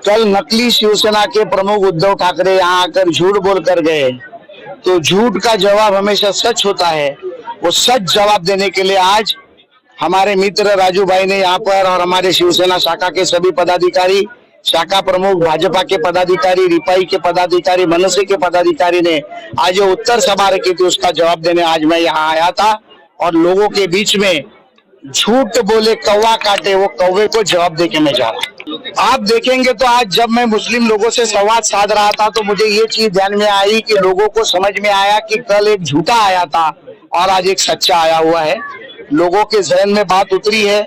कल नकली शिवसेना के प्रमुख उद्धव ठाकरे यहाँ आकर झूठ बोल कर गए, तो झूठ का जवाब हमेशा सच होता है। वो सच जवाब देने के लिए आज हमारे मित्र राजू भाई ने यहाँ पर और हमारे शिवसेना शाखा के सभी पदाधिकारी, शाखा प्रमुख, भाजपा के पदाधिकारी, रिपाई के पदाधिकारी, मनसे के पदाधिकारी ने आज जो उत्तर सभा रखी थी उसका जवाब देने आज मैं यहाँ आया था और लोगों के बीच में झूठ बोले कौवा काटे वो कौवे को जवाब देके मैं जा रहा। आप देखेंगे तो आज जब मैं मुस्लिम लोगों से संवाद साध रहा था तो मुझे ये चीज ध्यान में आई कि लोगों को समझ में आया कि कल एक झूठा आया था और आज एक सच्चा आया हुआ है। लोगों के जहन में बात उतरी है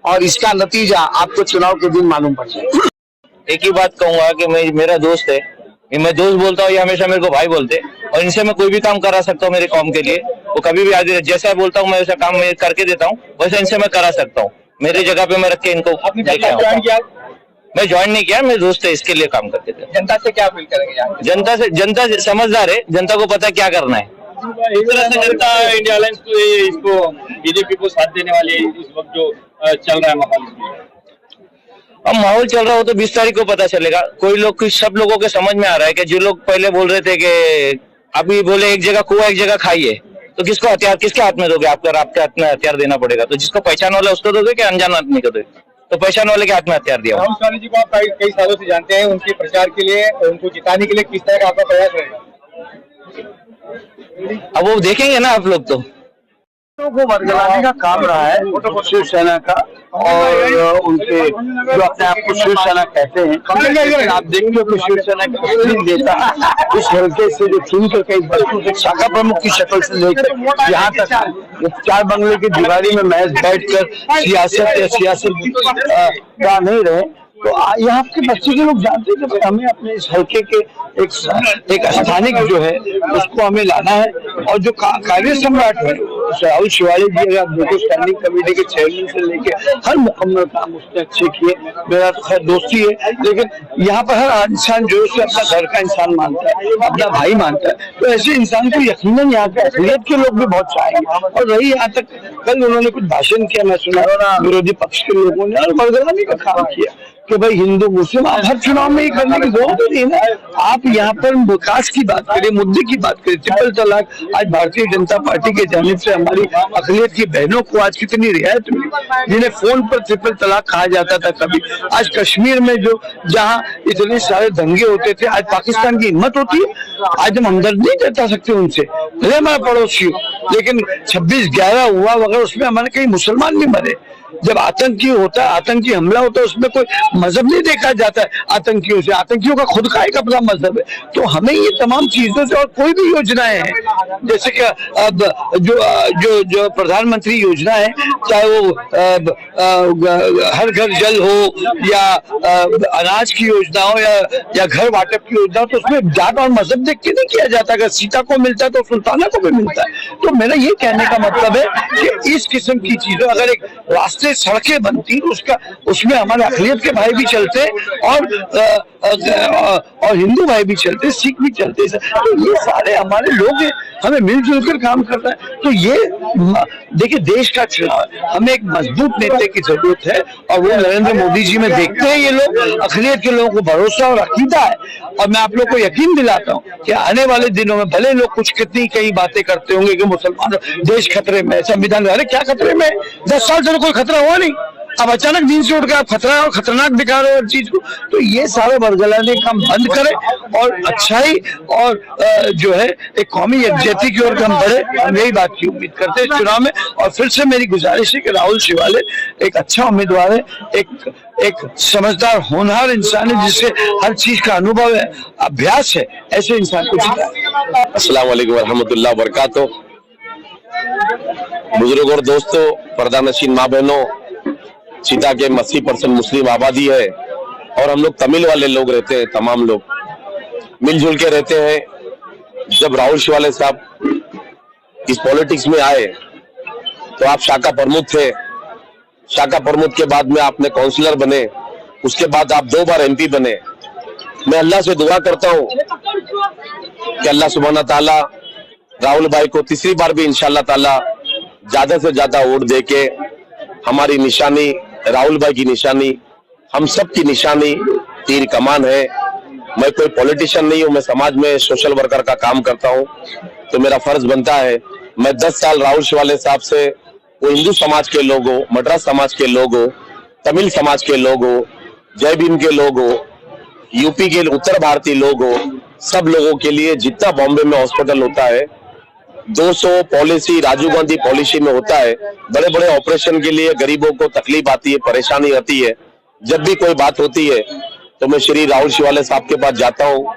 और इसका नतीजा आपको चुनाव के दिन मालूम पड़ जाएगा। एक ही बात कहूंगा कि मेरा दोस्त है, मैं दोस्त बोलता हूँ, ये हमेशा मेरे को भाई बोलते और इनसे मैं कोई भी काम करा सकता हूँ मेरे काम के लिए। वो कभी भी जैसा बोलता हूँ मैं वैसा काम मैं करके देता हूँ, वैसे इनसे मैं करा सकता हूँ। मेरी जगह पे मैं रख के इनको मैं ज्वाइन नहीं किया, मेरे दोस्त है, इसके लिए काम करते थे। जनता से क्या अपील करेंगे? जनता समझदार है, जनता को पता है क्या करना है। इस तरह से जनता इंडिया अलायंस को इसको बीजेपी को साथ देने वाली इस वक्त जो चल रहा है माहौल, अब माहौल चल रहा हो तो 20 तारीख को पता चलेगा। कोई लोग, सब लोगों के समझ में आ रहा है कि जो लोग पहले बोल रहे थे कि अभी बोले एक जगह कुआ एक जगह खाइए, तो किसको हथियार किसके हाथ में दोगे? आपके हाथ में हथियार देना पड़ेगा। तो जिसको पहचान वाला उसको दोगे कि अनजान आदमी को दोगे? तो पहचान वाले के हाथ में हथियार दिया। राहुल गांधी जी को आप कई सालों से जानते हैं, उनके प्रचार के लिए, उनको जिताने के लिए किस तरह का आपका प्रयास रहेगा? अब वो देखेंगे ना आप लोग। तो को वर्गलाने का काम रहा है शिवसेना का और उनके जो अपने आप को शिवसेना कहते हैं। आप देखते हो कि शिवसेना का देता इस हल्के से जो चुन कर कई बच्चों से शाखा प्रमुख की शक्ल से लेकर यहाँ तक 4 बंगले की दीवारी में महज बैठकर सियासत या सियासत का नहीं रहे। तो यहाँ के बच्चे के लोग जानते हैं कि हमें अपने इस हल्के के एक स्थानिक जो है उसको हमें लाना है। और जो कार्य सम्राट है राहुल शिवाले जी, अगर आप देखो स्टैंडिंग कमेटी के चेयरमैन से लेके हर मुकम्मल काम उसने अच्छे किए। मेरा तो खैर दोस्ती है, लेकिन यहाँ पर हर इंसान जो उसे अपना घर का इंसान मानता है, अपना भाई मानता है, तो ऐसे इंसान को यकीनन यहाँ के असलियत के लोग भी बहुत चाहेंगे। और रही यहाँ तक कल उन्होंने कुछ भाषण किया, मैं सुना विरोधी पक्ष के लोगों ने, और वर्गलाने का काम किया कि भाई हिंदू मुस्लिम आप हर चुनाव में ही करने की जरूरत नहीं है। आप यहाँ पर विकास की बात करें, मुद्दे की बात करें, ट्रिपल तलाक। आज भारतीय जनता पार्टी के जानिब से हमारी अकलियत की बहनों को आज कितनी रियायत मिली, जिन्हें फोन पर ट्रिपल तलाक कहा जाता था कभी। आज कश्मीर में जो जहाँ इतने सारे दंगे होते थे, आज पाकिस्तान की हिम्मत होती है। आज हम हमदर्द नहीं जता सकते उनसे, भले हमारा पड़ोसी हो, लेकिन 26/11 हुआ वगैरह उसमें हमारे कई मुसलमान भी मरे। जब आतंकी होता है, आतंकी हमला होता है, उसमें कोई मजहब नहीं देखा जाता है आतंकियों से। आतंकियों का खुद का एक अपना मजहब है। तो हमें ये तमाम चीजों से, और कोई भी योजनाएं हैं जैसे कि अब जो प्रधानमंत्री योजना है, चाहे वो हर घर जल हो या अनाज की योजना हो या घर वाटप की योजना हो, तो उसमें जात और मजहब देख के नहीं किया जाता। अगर सीता को मिलता है तो सुल्ताना को भी मिलता है। तो मेरा ये कहने का मतलब है कि इस किस्म की चीजों, अगर एक रास्ते सड़कें बनती, उसमें हमारे अकलियत के भाई भी चलते और हिंदू भाई भी चलते, सिख भी चलते। तो ये सारे हमारे लोग हैं, हमें मिलजुल कर काम करना है। तो ये देखिए देश का चुनाव है, हमें एक मजबूत नेता की जरूरत है और वो नरेंद्र मोदी जी में देखते हैं ये लोग। अकलियत के लोगों को भरोसा और अकीदा है और मैं आप लोग को यकीन दिलाता हूँ कि आने वाले दिनों में भले लोग कुछ कितनी कई बातें करते होंगे कि मुसलमान देश खतरे में, संविधान, अरे क्या खतरे में? 10 साल से तो कोई खतरा हुआ नहीं, अब अचानक दिन से उठ के आप खतरा और खतरनाक दिखा रहे हो हर चीज को। तो ये सारे वर्गलाने का बंद करें और अच्छाई और जो है एक कौमी यकजहती की ओर हम बढ़े। हम यही बात की उम्मीद करते हैं चुनाव में। और फिर से मेरी गुजारिश है कि राहुल शिवाले एक अच्छा उम्मीदवार है, एक समझदार होनहार इंसान है, जिससे हर चीज का अनुभव है, अभ्यास है, ऐसे इंसान को जिताएं। अस्सलाम वालेकुम रहमतुल्लाह बरकातो। बुजुर्ग और दोस्तों, पर्दानशीन माँ बहनों, सीता के 80% मुस्लिम आबादी है और हम लोग तमिल वाले लोग रहते हैं, तमाम लोग मिलजुल के रहते हैं। जब राहुल शिवाले साहब इस पॉलिटिक्स में आए तो आप शाखा प्रमुख थे, शाखा प्रमुख के बाद में आपने काउंसलर बने, उसके बाद आप 2 बार MP बने। मैं अल्लाह से दुआ करता हूँ कि अल्लाह सुब्हाना ताला राहुल भाई को तीसरी बार भी इंशाअल्लाह ताला ज्यादा से ज्यादा वोट देके हमारी निशानी, राहुल भाई की निशानी, हम सब की निशानी तीर कमान है। मैं कोई पॉलिटिशियन नहीं हूं, मैं समाज में सोशल वर्कर का काम करता हूं, तो मेरा फर्ज बनता है मैं 10 साल राहुल शिवाले साहब से, वो हिंदू समाज के लोग हो, मद्रास समाज के लोग हो, तमिल समाज के लोग हो, जय भीम के लोग हो, यूपी के उत्तर भारतीय लोग हो, सब लोगों के लिए जितना बॉम्बे में हॉस्पिटल होता है 200 पॉलिसी राजीव गांधी पॉलिसी में होता है, बड़े बड़े ऑपरेशन के लिए गरीबों को तकलीफ आती है, परेशानी आती है, जब भी कोई बात होती है तो मैं श्री राहुल शिवाले साहब के पास जाता हूँ।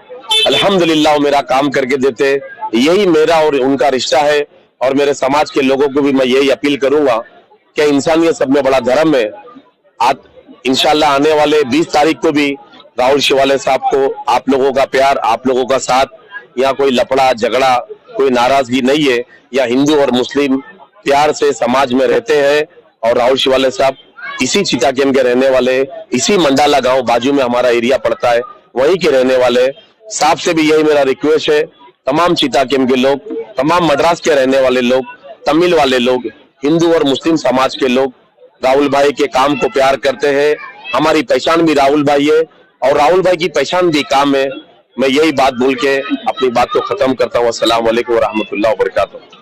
अल्हम्दुलिल्लाह वो मेरा काम करके देते, यही मेरा और उनका रिश्ता है। और मेरे समाज के लोगों को भी मैं यही अपील करूंगा कि इंसानियत सब में बड़ा धर्म है। आज इंशाल्लाह आने वाले 20 तारीख को भी राहुल शिवाले साहब को आप लोगों का प्यार, आप लोगों का साथ, यहाँ कोई लफड़ा झगड़ा कोई नाराजगी नहीं है, या हिंदू और मुस्लिम प्यार से समाज में रहते हैं। और राहुल शिवाले साहब इसी चिताकेम के रहने वाले, इसी मंडाला गांव बाजू में हमारा एरिया पड़ता है, वहीं के रहने वाले साहब से भी यही मेरा रिक्वेस्ट है, तमाम चिताकेम के लोग, तमाम मद्रास के रहने वाले लोग, तमिल वाले लोग, हिंदू और मुस्लिम समाज के लोग राहुल भाई के काम को प्यार करते हैं। हमारी पहचान भी राहुल भाई है और राहुल भाई की पहचान भी काम है। मैं यही बात बोल के अपनी बात को खत्म करता हूँ। अस्सलाम वालेकुम व रहमतुल्लाहि व बरकातहू।